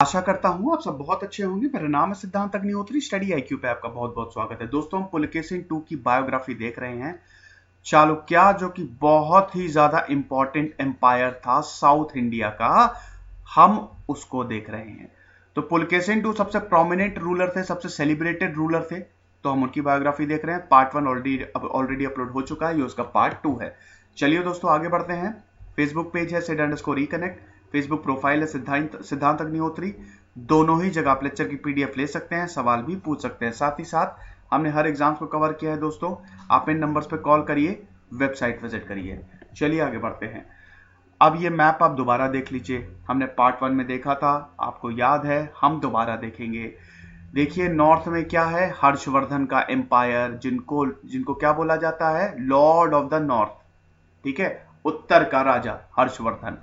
आशा करता हूँ आप सब बहुत अच्छे होंगे। मेरा नाम है सिद्धांत अग्निहोत्री। स्टडी आईक्यू पे आपका बहुत बहुत स्वागत है। दोस्तों, हम पुलकेशिन टू की बायोग्राफी देख रहे हैं। चालुक्य जो कि बहुत ही ज्यादा इंपॉर्टेंट एम्पायर था साउथ इंडिया का, हम उसको देख रहे हैं। तो पुलकेशिन टू सबसे प्रोमिनेंट रूलर थे, सबसे सेलिब्रेटेड रूलर थे, तो हम उनकी बायोग्राफी देख रहे हैं। पार्ट 1 ऑलरेडी अपलोड हो चुका है, ये उसका पार्ट 2 है। चलिए दोस्तों आगे बढ़ते हैं। फेसबुक पेज है @reconnect, फेसबुक प्रोफाइल है सिद्धांत अग्निहोत्री। दोनों ही जगह आप लेक्चर की पीडीएफ ले सकते हैं, सवाल भी पूछ सकते हैं। साथ ही साथ हमने हर एग्जाम्स को कवर किया है दोस्तों। आप इन नंबर्स पे कॉल करिए, वेबसाइट विजिट करिए। चलिए आगे बढ़ते हैं। अब ये मैप आप दोबारा देख लीजिए। हमने पार्ट 1 में देखा था, आपको याद है, हम दोबारा देखेंगे। देखिए नॉर्थ में क्या है, हर्षवर्धन का एम्पायर, जिनको जिनको क्या बोला जाता है, लॉर्ड ऑफ द नॉर्थ। ठीक है, उत्तर का राजा हर्षवर्धन।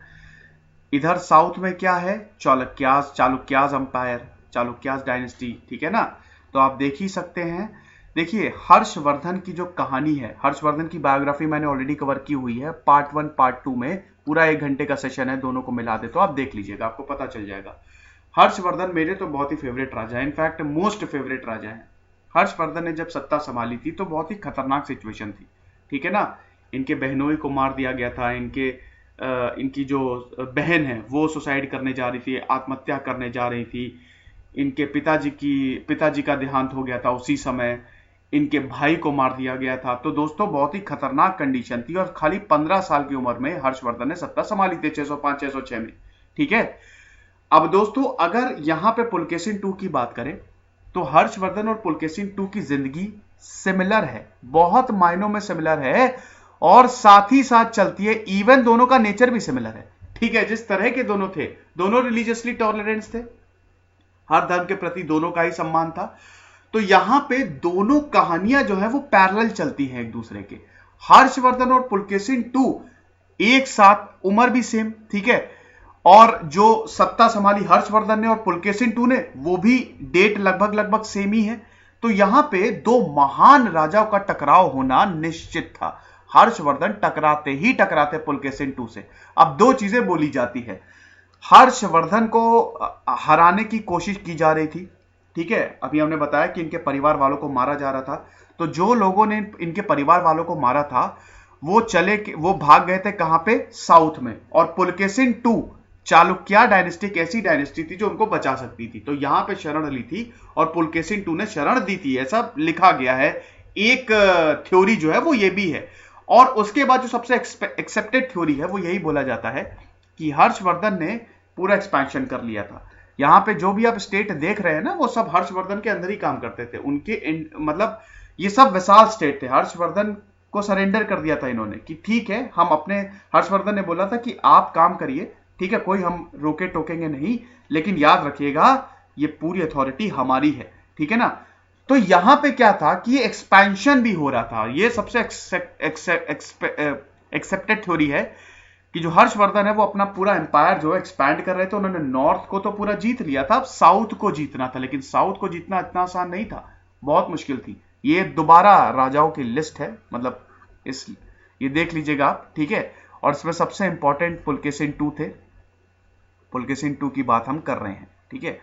इधर साउथ में क्या है, चालुक्याज अंपायर, चालुक्याज डायनेस्टी। ठीक है ना, तो आप देख ही सकते हैं। देखिए हर्षवर्धन की जो कहानी है, हर्षवर्धन की बायोग्राफी मैंने ऑलरेडी कवर की हुई है पार्ट 1 पार्ट 2 में। पूरा 1 घंटे का सेशन है, दोनों को मिला दे तो आप देख लीजिएगा, आपको पता चल जाएगा। हर्षवर्धन मेरे तो बहुत ही फेवरेट राजा है, इनफैक्ट मोस्ट फेवरेट राजा है। हर्षवर्धन ने जब सत्ता संभाली थी तो बहुत ही खतरनाक सिचुएशन थी। ठीक है ना, इनके बहनोई को मार दिया गया था। इनकी जो बहन है वो सुसाइड करने जा रही थी, आत्महत्या करने जा रही थी। इनके पिताजी का देहांत हो गया था उसी समय। इनके भाई को मार दिया गया था। तो दोस्तों बहुत ही खतरनाक कंडीशन थी, और खाली 15 साल की उम्र में हर्षवर्धन ने सत्ता संभाली थी, 605 606 में। ठीक है, अब दोस्तों अगर यहां पे पुलकेशिन टू की बात करें तो हर्षवर्धन और पुलकेशिन टू की जिंदगी सिमिलर है, बहुत मायनों में सिमिलर है, और साथ ही साथ चलती है। इवन दोनों का नेचर भी सिमिलर है। ठीक है, जिस तरह के दोनों थे, दोनों रिलीजियसली टॉलरेंस थे, हर धर्म के प्रति दोनों का ही सम्मान था। तो यहां पे दोनों कहानियां जो है वो पैरेलल चलती हैं एक दूसरे के। हर्षवर्धन और पुलकेशिन टू एक साथ, उम्र भी सेम। ठीक है, और जो सत्ता संभाली हर्षवर्धन ने और पुलकेशिन टू ने, वो भी डेट लगभग लगभग सेम ही है। तो यहां पे दो महान राजाओं का टकराव होना निश्चित था। हर्षवर्धन टकराते ही टकराते पुलकेशिन टू से। अब दो चीजें बोली जाती है। हर्षवर्धन को हराने की कोशिश की जा रही थी। ठीक है, अभी हमने बताया कि इनके परिवार वालों को मारा जा रहा था। तो जो लोगों ने इनके परिवार वालों को मारा था वो भाग गए थे कहां पे, साउथ में। और पुलकेशिन टू, चालुक्य डायनेस्टी एक ऐसी डायनेस्टी थी जो उनको बचा सकती थी, तो यहां पे शरण ली थी और पुलकेशिन टू ने शरण दी थी, ऐसा लिखा गया है। एक थ्योरी जो है वो ये भी है। और उसके बाद जो सबसे एक्सेप्टेड थ्योरी है वो यही बोला जाता है कि हर्षवर्धन ने पूरा एक्सपेंशन कर लिया था। यहां पे जो भी आप स्टेट देख रहे हैं ना, वो सब हर्षवर्धन के अंदर ही काम करते थे। मतलब ये सब विशाल स्टेट थे। हर्षवर्धन को सरेंडर कर दिया था इन्होंने कि ठीक है, हम अपने, हर्षवर्धन ने बोला था कि आप काम करिए, ठीक है, कोई हम रोके टोकेंगे नहीं, लेकिन याद रखिएगा ये पूरी अथॉरिटी हमारी है। ठीक है ना, तो यहां पे क्या था कि ये एक्सपेंशन भी हो रहा था। ये सबसे एक्सेप्टेड थ्योरी है कि जो हर्षवर्धन है वो अपना पूरा एम्पायर जो एक्सपैंड कर रहे थे। उन्होंने नॉर्थ को तो पूरा जीत लिया था, अब साउथ को जीतना था, लेकिन साउथ को जीतना इतना आसान नहीं था, बहुत मुश्किल थी। ये दोबारा राजाओं की लिस्ट है, मतलब ये देख लीजिएगा आप। ठीक है, और इसमें सबसे इंपॉर्टेंट पुलकेशिन टू थे। पुलकेशिन टू की बात हम कर रहे हैं। ठीक है,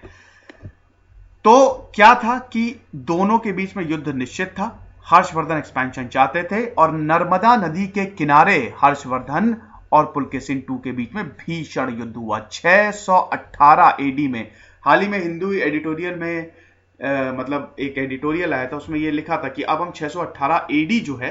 तो क्या था कि दोनों के बीच में युद्ध निश्चित था। हर्षवर्धन एक्सपेंशन चाहते थे, और नर्मदा नदी के किनारे हर्षवर्धन और पुलकेशिन टू के बीच में भीषण युद्ध हुआ 618 एडी में। हाल ही में हिंदू एडिटोरियल में मतलब एक एडिटोरियल आया था, उसमें यह लिखा था कि अब हम 618 एडी जो है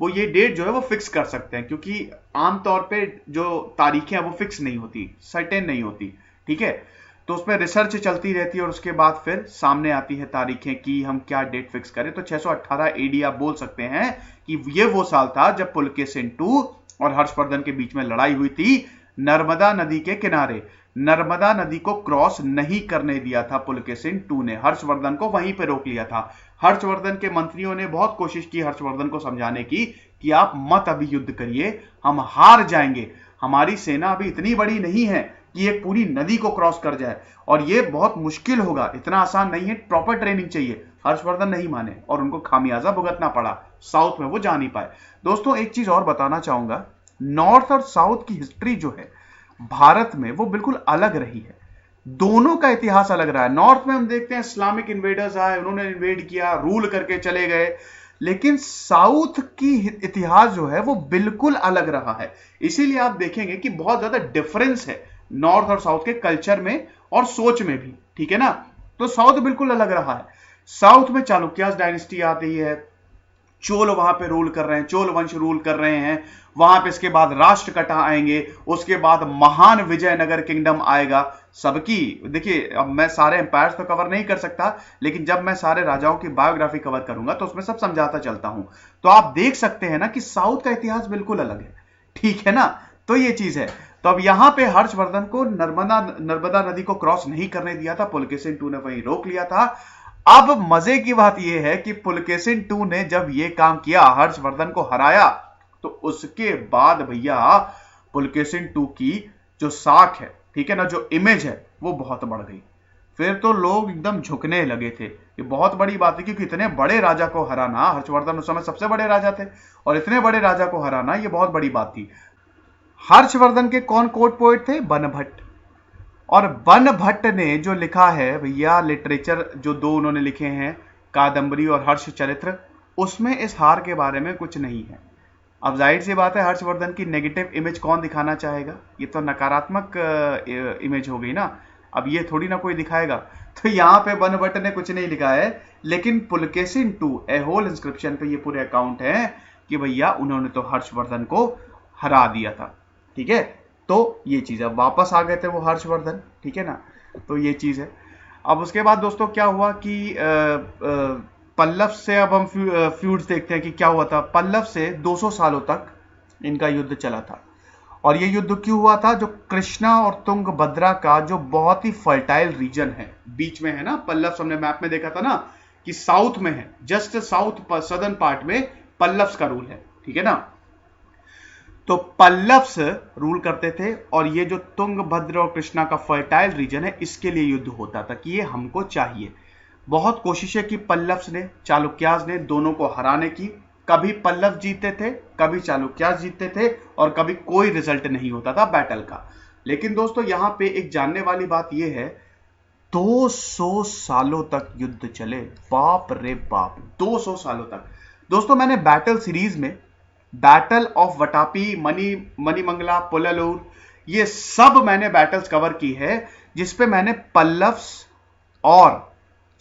वो, ये डेट जो है वो फिक्स कर सकते हैं, क्योंकि आमतौर पे जो तारीखें हैं वो फिक्स नहीं होती, सर्टेन नहीं होती। ठीक है, तो उसमें रिसर्च चलती रहती है और उसके बाद फिर सामने आती है तारीखें कि हम क्या डेट फिक्स करें। तो 618 एडी आप बोल सकते हैं कि ये वो साल था जब पुलकेशिन टू और हर्षवर्धन के बीच में लड़ाई हुई थी नर्मदा नदी के किनारे। नर्मदा नदी को क्रॉस नहीं करने दिया था पुलकेशिन टू ने, हर्षवर्धन को वहीं पे रोक लिया था। हर्षवर्धन के मंत्रियों ने बहुत कोशिश की हर्षवर्धन को समझाने की कि आप मत अभी युद्ध करिए, हम हार जाएंगे, हमारी सेना अभी इतनी बड़ी नहीं है कि एक पूरी नदी को क्रॉस कर जाए, और ये बहुत मुश्किल होगा, इतना आसान नहीं है, प्रॉपर ट्रेनिंग चाहिए। हर्षवर्धन नहीं माने और उनको खामियाजा भुगतना पड़ा, साउथ में वो जा नहीं पाए। दोस्तों एक चीज और बताना चाहूंगा, नॉर्थ और साउथ की हिस्ट्री जो है भारत में वो बिल्कुल अलग रही है। दोनों का इतिहास अलग रहा है। नॉर्थ में हम देखते हैं इस्लामिक इन्वेडर्स आए, उन्होंने इन्वेड किया, रूल करके चले गए, लेकिन साउथ की इतिहास जो है वो बिल्कुल अलग रहा है। इसीलिए आप देखेंगे कि बहुत ज्यादा डिफरेंस है नॉर्थ और साउथ के कल्चर में और सोच में भी, ठीक है ना। तो साउथ बिल्कुल अलग रहा है। साउथ में चालुक्यास डायनेस्टी आती है, चोल वहां पे रूल कर रहे हैं, चोल वंश रूल कर रहे हैं वहां पे। इसके बाद राष्ट्रकूटा आएंगे, उसके बाद महान विजयनगर किंगडम आएगा। सबकी देखिए, अब मैं सारे एम्पायर्स तो कवर नहीं कर सकता, लेकिन जब मैं सारे राजाओं की बायोग्राफी कवर करूंगा तो उसमें सब समझाता चलता हूं। तो आप देख सकते हैं ना कि साउथ का इतिहास बिल्कुल अलग है, ठीक है ना। तो ये चीज है। तो अब यहां पे हर्षवर्धन को नर्मदा नदी को क्रॉस नहीं करने दिया था, पुलकेशिन II ने वहीं रोक लिया था। अब मजे की बात यह है कि पुलकेशिन II ने जब यह काम किया, हर्षवर्धन को हराया, तो उसके बाद भैया पुलकेशिन II की जो साख है, ठीक है ना, जो इमेज है वो बहुत बढ़ गई। फिर तो लोग एकदम झुकने लगे थे। ये बहुत बड़ी बात है, क्योंकि इतने बड़े राजा को हराना, हर्षवर्धन उस समय सबसे बड़े राजा थे, और इतने बड़े राजा को हराना ये बहुत बड़ी बात थी। हर्षवर्धन के कौन कोर्ट पोएट थे? बनभट्ट। और बनभट्ट ने जो लिखा है भैया लिटरेचर, जो दो उन्होंने लिखे हैं, कादंबरी और हर्ष चरित्र, उसमें इस हार के बारे में कुछ नहीं है। अब जाहिर सी बात है, हर्षवर्धन की नेगेटिव इमेज कौन दिखाना चाहेगा? ये तो नकारात्मक इमेज हो गई ना। अब ये थोड़ी ना कोई दिखाएगा। तो यहाँ पे बनभट्ट ने कुछ नहीं लिखा है, लेकिन पुलकेशिन II ए होल इंस्क्रिप्शन पे ये पूरे अकाउंट है कि भैया उन्होंने तो हर्षवर्धन को हरा दिया था, ठीक है। तो ये चीज, अब वापस आ गए थे वो हर्षवर्धन, ठीक है ना। तो ये चीज है। अब उसके बाद दोस्तों क्या हुआ कि पल्लव से, अब हम फ्यूड्स देखते हैं कि क्या हुआ था। पल्लव से 200 सालों तक इनका युद्ध चला था। और ये युद्ध क्यों हुआ था? जो कृष्णा और तुंगभद्रा का जो बहुत ही फर्टाइल रीजन है, बीच में है ना। पल्लव हमने मैप में देखा था ना कि साउथ में है, जस्ट साउथ सदर्न पार्ट में पल्लव्स का रूल है, ठीक है ना। तो पल्लव्स रूल करते थे, और ये जो तुंगभद्र और कृष्णा का फर्टाइल रीजन है, इसके लिए युद्ध होता था कि ये हमको चाहिए। बहुत कोशिशें की पल्लव्स ने, चालुक्यास ने, दोनों को हराने की। कभी पल्लव जीतते थे, कभी चालुक्यास जीतते थे, और कभी कोई रिजल्ट नहीं होता था बैटल का। लेकिन दोस्तों यहां पे एक जानने वाली बात यह है, 200 सालों तक युद्ध चले। बाप रे बाप, 200 सालों तक। दोस्तों मैंने बैटल सीरीज में बैटल ऑफ वटापी, मणिमंगला, पुललूर, ये सब मैंने बैटल्स कवर की है, जिसपे मैंने पल्लव्स और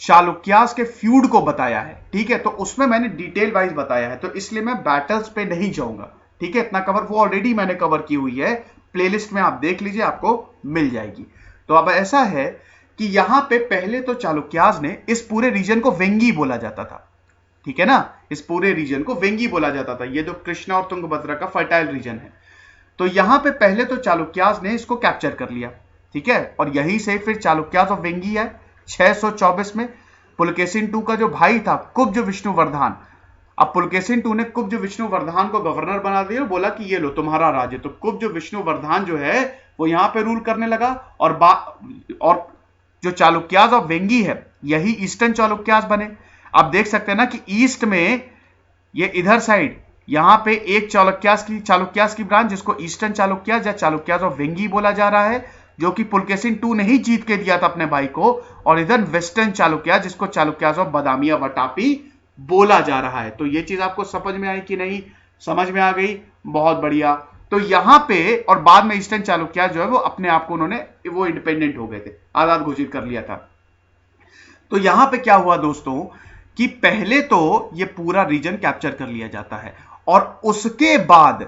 चालुक्यास के फ्यूड को बताया है, ठीक है। तो उसमें मैंने डिटेल वाइज बताया है, तो इसलिए मैं बैटल्स पे नहीं जाऊंगा, ठीक है। इतना कवर वो ऑलरेडी मैंने कवर की हुई है, प्लेलिस्ट में आप देख लीजिए, आपको मिल जाएगी। तो अब ऐसा है कि यहां पे पहले तो चालुक्यास ने, इस पूरे रीजन को वेंगी बोला जाता था, ठीक है ना। इस पूरे रीजन को वेंगी बोला जाता था, ये जो कृष्णा और तुंगभद्रा का फर्टाइल रीजन है। तो यहां पे पहले तो चालुक्यास ने इसको कैप्चर कर लिया, ठीक है। और यहीं से फिर चालुक्यास और वेंगी है 624 में। पुलकेशिन II का जो भाई था कुब्ज विष्णुवर्धन, अब पुलकेशिन II ने कुब्ज विष्णुवर्धन को गवर्नर बना दिया, बोला कि ये लो तुम्हारा राज्य। तो कुब्ज विष्णुवर्धन जो है वो यहां पे रूल करने लगा। और जो चालुक्यास और वेंगी है, यही ईस्टर्न चालुक्यास बने। आप देख सकते हैं ना कि ईस्ट में ये इधर साइड, यहां पे एक चालुक्यास की ब्रांच, जिसको ईस्टर्न चालुक्यास या चालुक्यास ऑफ वेंगी बोला जा रहा है, जो कि पुलकेशिन II ने ही जीत के दिया था अपने भाई को। और इधर वेस्टर्न चालुक्यास, जिसको चालुक्यास ऑफ बादामिया वटापी बोला जा रहा है। तो ये चीज आपको समझ में आई कि नहीं? समझ में आ गई, बहुत बढ़िया। तो यहां पे, और बाद में ईस्टर्न चालुक्यास जो है वो अपने आप को उन्होंने, वो इंडिपेंडेंट हो गए थे, आजाद घोषित कर लिया था। तो यहां पे क्या हुआ दोस्तों कि पहले तो ये पूरा रीजन कैप्चर कर लिया जाता है, और उसके बाद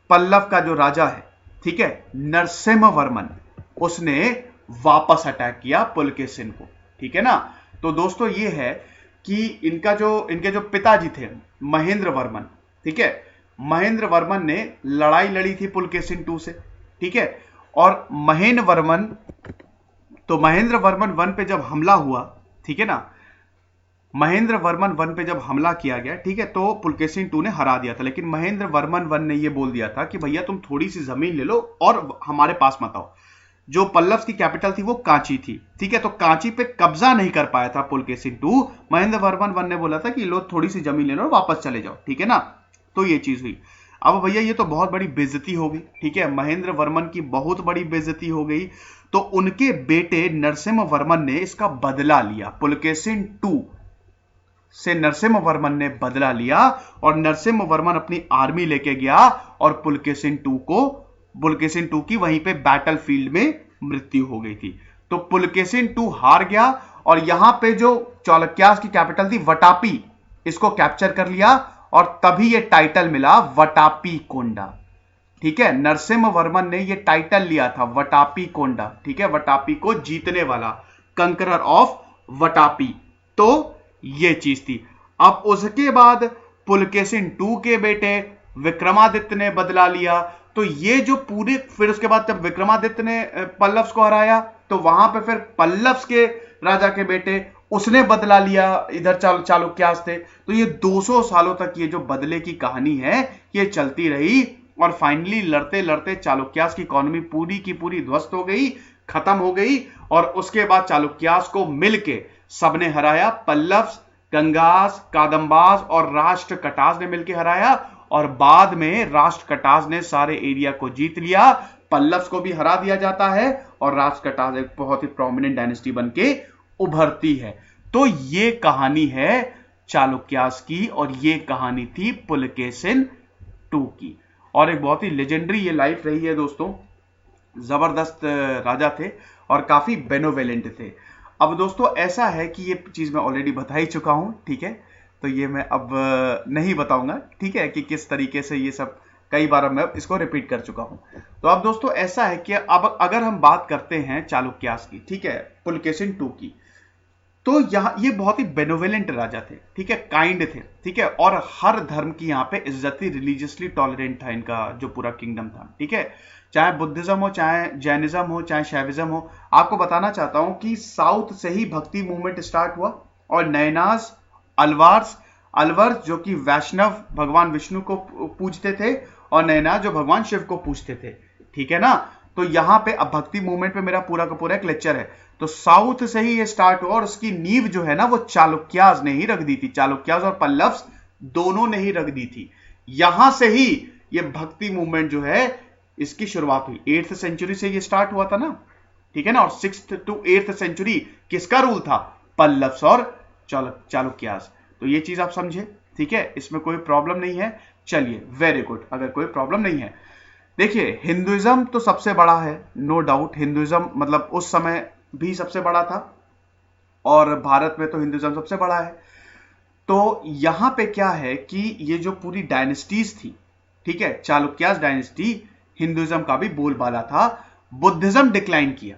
पल्लव का जो राजा है, ठीक है, नरसिम्हवर्मन, उसने वापस अटैक किया पुलकेशिन को, ठीक है ना। तो दोस्तों ये है कि इनके जो पिताजी थे महेंद्र वर्मन, ठीक है, महेंद्र वर्मन ने लड़ाई लड़ी थी पुलकेशिन II से, ठीक है। और महेंद्र वर्मन वन पे जब हमला हुआ, ठीक है ना, महेंद्र वर्मन वन पे जब हमला किया गया, ठीक है, तो पुलकेशिन II ने हरा दिया था। लेकिन महेंद्र वर्मन वन ने यह बोल दिया था कि भैया तुम थोड़ी सी जमीन ले लो और हमारे पास मत आओ। जो पल्लव की कैपिटल थी वो कांची थी, ठीक है। तो कांची पे कब्जा नहीं कर पाया था पुलकेशिन II। महेंद्र वर्मन वन ने बोला था कि लो थोड़ी सी जमीन ले लो और वापस चले जाओ, ठीक है ना। तो ये चीज हुई। अब भैया ये तो बहुत बड़ी बेइज्जती हो गई, ठीक है, महेंद्र वर्मन की बहुत बड़ी बेइज्जती हो गई। तो उनके बेटे नरसिम्हा वर्मन ने इसका बदला लिया। पुलकेशिन टू से नरसिम्हा वर्मन ने बदला लिया और नरसिम्हा वर्मन अपनी आर्मी लेके गया और पुलकेशिन टू की वहीं पे बैटल फील्ड में मृत्यु हो गई थी। तो पुलकेशिन टू हार गया और यहां पे जो चालुक्यास की कैपिटल थी वटापी, इसको कैप्चर कर लिया और तभी ये टाइटल मिला वटापी कोंडा। ठीक है, नरसिम्हा वर्मन ने ये टाइटल लिया था वटापी कोंडा। ठीक है, वटापी को जीतने वाला, कंकरर ऑफ वटापी। तो ये चीज थी। अब उसके बाद पुलकेशिन टू के बेटे विक्रमादित्य ने बदला लिया। तो ये जो पूरे, फिर उसके बाद जब विक्रमादित्य ने पल्लव्स को हराया तो वहां पे फिर पल्लव्स के राजा के बेटे, उसने बदला लिया, इधर चालुक्यास थे। तो ये 200 सालों तक ये जो बदले की कहानी है ये चलती रही और फाइनली लड़ते लड़ते चालुक्यास की इकोनॉमी पूरी की पूरी ध्वस्त हो गई, खत्म हो गई। और उसके बाद चालुक्यास को मिलके सबने हराया। पल्लव्स, गंगास, कादम्बास और राष्ट्रकटास ने मिलकर हराया और बाद में राष्ट्रकटास ने सारे एरिया को जीत लिया। पल्लव्स को भी हरा दिया जाता है और राष्ट्रकटास एक बहुत ही प्रोमिनेंट डायनेस्टी बनके उभरती है। तो ये कहानी है चालुक्यास की और ये कहानी थी पुलकेशिन टू की। और एक बहुत ही लेजेंडरी ये लाइफ रही है दोस्तों। जबरदस्त राजा थे और काफी बेनोवेलेंट थे। अब दोस्तों ऐसा है कि ये चीज मैं ऑलरेडी बता ही चुका हूं, ठीक है, तो ये मैं अब नहीं बताऊंगा, ठीक है, कि किस तरीके से ये सब, कई बार मैं इसको रिपीट कर चुका हूं। तो अब दोस्तों ऐसा है कि अब अगर हम बात करते हैं चालुक्यास की, ठीक है, पुलकेशिन टू की, तो यहां ये बहुत ही बेनोवेलेंट राजा थे, ठीक है, काइंड थे, ठीक है, और हर धर्म की यहां पे इज्जत थी, रिलीजियसली टॉलरेंट था इनका जो पूरा किंगडम था, ठीक है, चाहे बुद्धिज्म हो, चाहे जैनिज्म हो, चाहे शैविज्म हो। आपको बताना चाहता हूं कि साउथ से ही भक्ति मूवमेंट स्टार्ट हुआ और नैनास, अलवर्स जो कि वैष्णव भगवान विष्णु को पूजते थे और नैना जो भगवान शिव को पूजते थे, ठीक है ना। तो यहां पे अब भक्ति मूवमेंट पे मेरा पूरा का पूरा एक लेक्चर है। तो साउथ से ही ये स्टार्ट हुआ और उसकी नींव जो है ना वो चालुक्यास ने ही रख दी थी। चालुक्यास और पल्लव्स दोनों ने ही रख दी थी। यहां से ही ये भक्ति मूवमेंट जो है इसकी शुरुआत हुई। 8th सेंचुरी से ये स्टार्ट हुआ था ना, ठीक है ना। और 6th to 8th सेंचुरी किसका रूल था? पल्लव्स और चालुक्यास। तो ये चीज आप समझे, ठीक है, इसमें कोई प्रॉब्लम नहीं है। चलिए, वेरी गुड, अगर कोई प्रॉब्लम नहीं है। देखिए, हिंदुइज्म तो सबसे बड़ा है, नो डाउट। हिंदुइज्म मतलब उस समय भी सबसे बड़ा था और भारत में तो हिंदुइज्म सबसे बड़ा है। तो यहां पे क्या है कि ये जो पूरी डायनेस्टीज थी, ठीक है, चालुक्यास डायनेस्टी, हिंदुइज्म का भी बोलबाला था। बुद्धिज्म डिक्लाइन किया,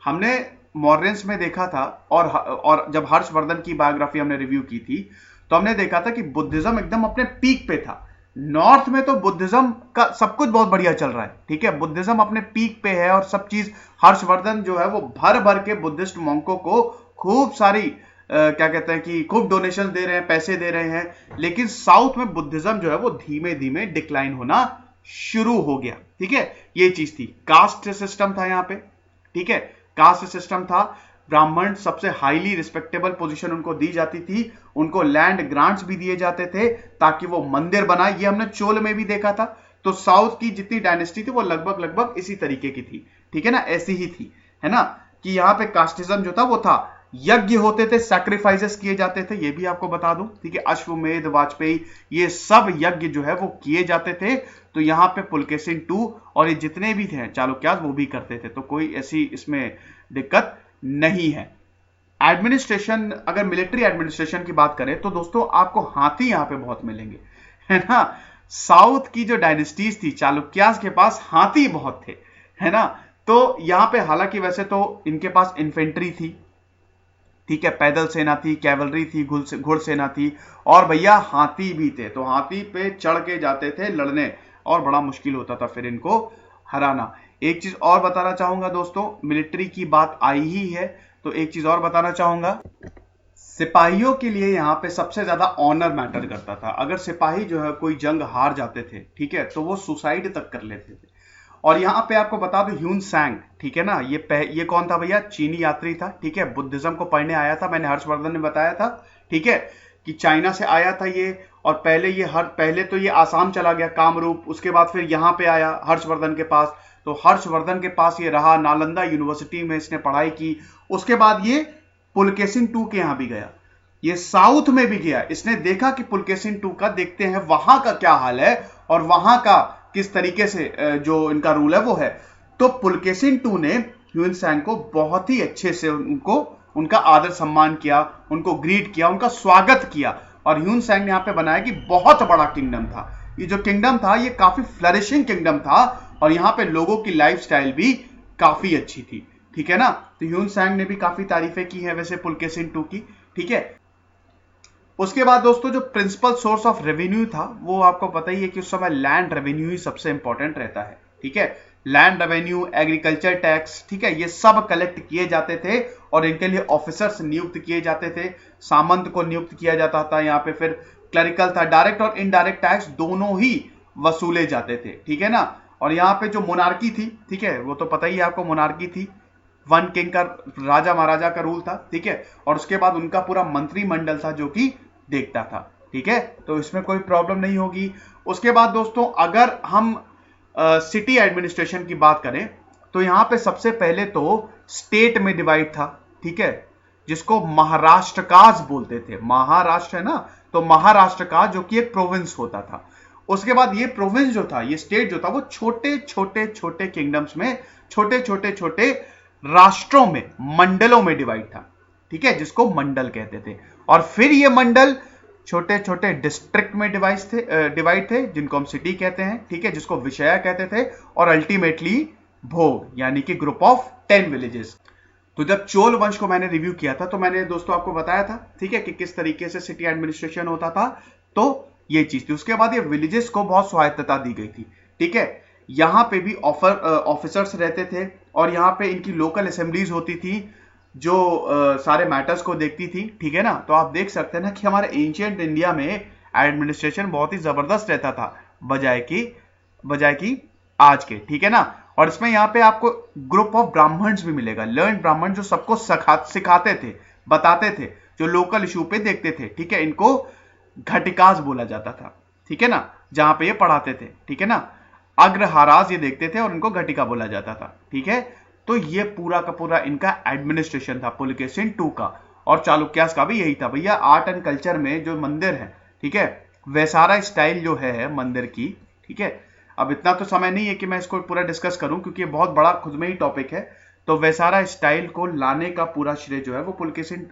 हमने मॉर्यंस में देखा था। और जब हर्षवर्धन की बायोग्राफी हमने रिव्यू की थी तो हमने देखा था कि बुद्धिज्म एकदम अपने पीक पे था। नॉर्थ में तो बुद्धिज्म का सब कुछ बहुत बढ़िया चल रहा है, ठीक है, बुद्धिज्म अपने पीक पे है और सब चीज। हर्षवर्धन जो है वो भर भर के बुद्धिस्ट मॉन्कों को खूब सारी क्या कहते हैं कि खूब डोनेशन दे रहे हैं, पैसे दे रहे हैं। लेकिन साउथ में बुद्धिज्म जो है वो धीमे धीमे डिक्लाइन होना शुरू हो गया, ठीक है। ये चीज थी। कास्ट सिस्टम था यहाँ पे, ठीक है, कास्ट सिस्टम था। ब्राह्मण सबसे हाईली रिस्पेक्टेबल पोजीशन उनको दी जाती थी। उनको लैंड ग्रांट्स भी दिए जाते थे ताकि वो मंदिर बनाए। ये हमने चोल में भी देखा था। तो साउथ की जितनी डायनेस्टी थी वो लगभग लगभग इसी तरीके की थी, ठीक है ना, ऐसी ही थी, है ना, कि यहाँ पे कास्टिज्म जो था वो था। यज्ञ होते थे, सैक्रिफाइसेस किए जाते थे, ये भी आपको बता दूं, ठीक है, अश्वमेध, वाजपेयी, ये सब यज्ञ जो है वो किए जाते थे। तो यहाँ पे पुलकेशिन टू और ये जितने भी थे चालुक्यास वो भी करते थे। तो कोई ऐसी इसमें दिक्कत नहीं है। एडमिनिस्ट्रेशन, अगर मिलिट्री एडमिनिस्ट्रेशन की बात करें तो दोस्तों आपको हाथी यहां पे बहुत मिलेंगे, है ना। साउथ की जो डायनेस्टीज थी चालुक्यास के पास हाथी बहुत थे, है ना। तो यहां पे हालांकि वैसे तो इनके पास इन्फेंट्री थी, ठीक है, पैदल सेना थी, कैवलरी थी, घुड़सेना थी और भैया हाथी भी थे। तो हाथी पे चढ़ के जाते थे लड़ने और बड़ा मुश्किल होता था फिर इनको हराना। एक चीज और बताना चाहूंगा दोस्तों, मिलिट्री की बात आई ही है तो एक चीज और बताना चाहूंगा। सिपाहियों के लिए यहाँ पे सबसे ज्यादा ऑनर मैटर करता था। अगर सिपाही जो है कोई जंग हार जाते थे, ठीक है, तो वो सुसाइड तक कर लेते थे। और यहाँ पे आपको बता दूं ह्यून सांग, ठीक है ना, ये कौन था भैया? चीनी यात्री था, ठीक है, बुद्धिज्म को पढ़ने आया था। मैंने हर्षवर्धन ने बताया था, ठीक है, कि चाइना से आया था ये। और पहले तो ये आसाम चला गया, कामरूप, उसके बाद फिर यहाँ पे आया हर्षवर्धन के पास। तो हर्षवर्धन के पास ये रहा, नालंदा यूनिवर्सिटी में इसने पढ़ाई की। उसके बाद ये पुलकेशिन II के यहां भी गया, ये साउथ में भी गया। इसने देखा कि पुलकेशिन II का, देखते हैं वहां का क्या हाल है और वहां का किस तरीके से जो इनका रूल है वो है। तो पुलकेशिन II ने ह्यून सैंग को बहुत ही अच्छे से उनका आदर सम्मान किया, उनको ग्रीट किया, उनका स्वागत किया। और ह्यून सैंग ने यहाँ पे बनाया कि बहुत बड़ा किंगडम था ये, जो किंगडम था ये काफी फ्लरिशिंग किंगडम था और यहाँ पे लोगों की लाइफस्टाइल भी काफी अच्छी थी, ठीक है ना। तो ह्यून सैंग ने भी काफी तारीफें की है वैसे पुलकेशिन II की, ठीक है। उसके बाद दोस्तों जो प्रिंसिपल सोर्स ऑफ रेवेन्यू था वो आपको पता ही है कि उस समय लैंड रेवेन्यू ही सबसे इंपॉर्टेंट रहता है, ठीक है। लैंड रेवेन्यू, एग्रीकल्चर टैक्स, ठीक है, ये सब कलेक्ट किए जाते थे और इनके लिए ऑफिसर्स नियुक्त किए जाते थे, सामंत को नियुक्त किया जाता था यहाँ पे। फिर क्लरिकल था, डायरेक्ट और इनडायरेक्ट टैक्स दोनों ही वसूले जाते थे, ठीक है ना। और यहाँ पे जो मोनार्की थी, ठीक है, वो तो पता ही है आपको, मोनार्की थी, वन किंग का, राजा महाराजा का रूल था, ठीक है। और उसके बाद उनका पूरा मंत्रिमंडल था जो कि देखता था, ठीक है। तो इसमें कोई प्रॉब्लम नहीं होगी। उसके बाद दोस्तों अगर हम सिटी एडमिनिस्ट्रेशन की बात करें तो यहां पे सबसे पहले तो स्टेट में डिवाइड था, ठीक है, जिसको महाराष्ट्र काज बोलते थे। महाराष्ट्र है ना, तो महाराष्ट्र का जो कि एक प्रोविंस होता था। उसके बाद ये प्रोविंस जो था, ये स्टेट जो था, वो छोटे छोटे छोटे किंगडम्स में, छोटे छोटे छोटे राष्ट्रों में, मंडलों में डिवाइड था, ठीक है, जिसको मंडल कहते थे। और फिर ये मंडल छोटे छोटे डिस्ट्रिक्ट में डिवाइड थे जिनको हम सिटी कहते हैं, ठीक है, जिसको विषया कहते थे, और अल्टीमेटली भोग, यानी कि ग्रुप ऑफ 10 विलेजेस। तो जब चोल वंश को मैंने रिव्यू किया था तो मैंने दोस्तों आपको बताया था, ठीक है, कि किस तरीके से सिटी एडमिनिस्ट्रेशन होता था। तो ये चीज थी। उसके बाद ये विलेजेस को बहुत स्वायत्तता दी गई थी, ठीक है। यहां पे भी ऑफिसर्स रहते थे और यहाँ पे इनकी लोकल असेंबलीज होती थी जो सारे मैटर्स को देखती थी, ठीक है ना। तो आप देख सकते हैं ना कि हमारे एंशिएंट इंडिया में एडमिनिस्ट्रेशन बहुत ही जबरदस्त रहता था बजाय कि आज के, ठीक है ना। और इसमें यहाँ पे आपको ग्रुप ऑफ ब्राह्मण्स भी मिलेगा, लर्न ब्राह्मण, जो सबको सिखाते थे, बताते थे, जो लोकल इशू पे देखते थे, ठीक है। इनको घटिकास बोला जाता था, ठीक है ना, जहां पे ये पढ़ाते थे, ठीक है ना। अग्रहारास ये देखते थे और इनको घटिका बोला जाता था, ठीक है। तो ये पूरा का पूरा इनका एडमिनिस्ट्रेशन था पुलकेशिन II का। और चालुक्यास का भी यही था भैया। आर्ट एंड कल्चर में जो मंदिर है, ठीक है, वैसारा स्टाइल जो है मंदिर की, ठीक है। अब इतना तो समय नहीं है कि मैं इसको पूरा डिस्कस करूं क्योंकि ये बहुत बड़ा खुद में ही टॉपिक है। तो वैसारा स्टाइल को लाने का पूरा श्रेय जो है वो पुलकेशिन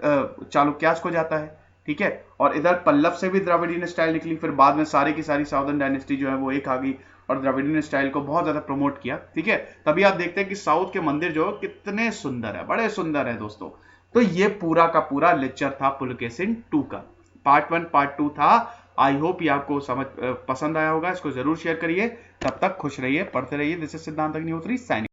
चालुक्यास को जाता है, ठीक है। और इधर पल्लव से भी द्रविड़ीय स्टाइल निकली, फिर बाद में सारी की सारी साउदर्न डायनेस्टी जो है वो एक आ गई और द्रविड़ीय स्टाइल को बहुत ज्यादा प्रमोट किया, ठीक है। तभी आप देखते हैं कि साउथ के मंदिर जो कितने सुंदर है, बड़े सुंदर है दोस्तों। तो ये पूरा का पूरा लेक्चर था पुलकेशिन II का, पार्ट 1 पार्ट 2 था। आई होप ये आपको पसंद आया होगा। इसको जरूर शेयर करिए। तब तक खुश रहिए, पढ़ते रहिए। दिस इज सिद्धांत अग्निहोत्री साइनिंग।